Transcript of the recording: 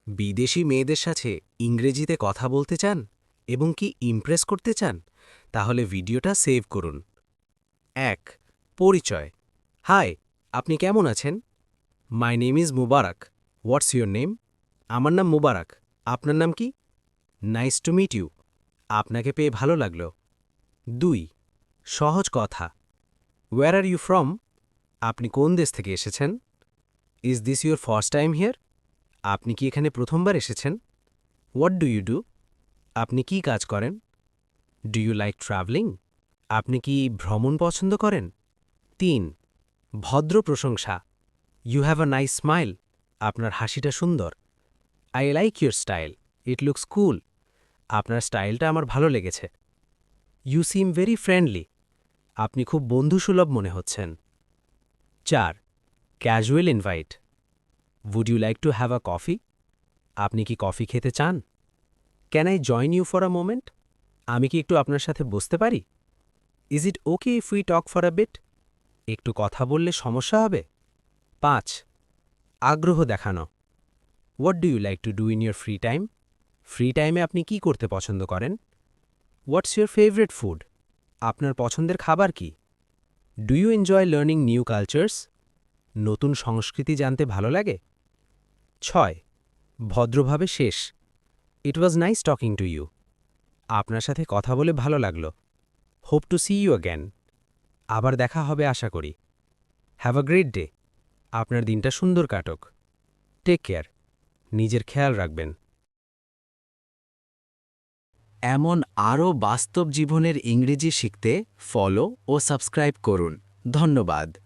বিদেশি মেয়েদের সাথে ইংরেজিতে কথা বলতে চান এবং কি ইমপ্রেস করতে চান তাহলে ভিডিওটা সেভ করুন। ১. পরিচয়। হাই, আপনি কেমন আছেন? My name is Mubarak. What's your name? আমার নাম মুবারক। আপনার নাম কি? Nice to meet you. আপনাকে পেয়ে ভালো লাগলো। ২. সহজ কথা। Where are you from? আপনি কোন দেশ থেকে এসেছেন? Is this your first time here? আপনি কি এখানে প্রথমবার এসেছেন? What do you do? আপনি কি কাজ করেন? Do you like travelling? আপনি কি ভ্রমণ পছন্দ করেন? ৩. ভদ্র প্রশংসা। You have a nice smile. আপনার হাসিটা সুন্দর। I like your style. It looks cool. আপনার স্টাইলটা আমার ভালো লেগেছে। You seem very friendly. আপনি খুব বন্ধুসুলভ মনে হচ্ছেন। ৪. Casual invite. Would you like to have a coffee? আপনি কি কফি খেতে চান? Can I join you for a moment? আমি কি একটু আপনার সাথে বসতে পারি? Is it okay if we talk for a bit? একটু কথা বললে সমস্যা হবে? ৫. আগ্রহ দেখানো। What do you like to do in your free time? Free টাইমে আপনি কি করতে পছন্দ করেন? What's your favourite food? আপনার পছন্দের খাবার কি? Do you enjoy learning new cultures? নতুন সংস্কৃতি জানতে ভালো লাগে? ৬. ভদ্রভাবে শেষ। It was nice talking to you. আপনার সাথে কথা বলে ভালো লাগলো। Hope to see you again. আবার দেখা হবে আশা করি। Have a great day. আপনার দিনটা সুন্দর কাটুক। Take care. নিজের খেয়াল রাখবেন। এমন আরও বাস্তব জীবনের ইংরেজি শিখতে ফলো ও সাবস্ক্রাইব করুন। ধন্যবাদ।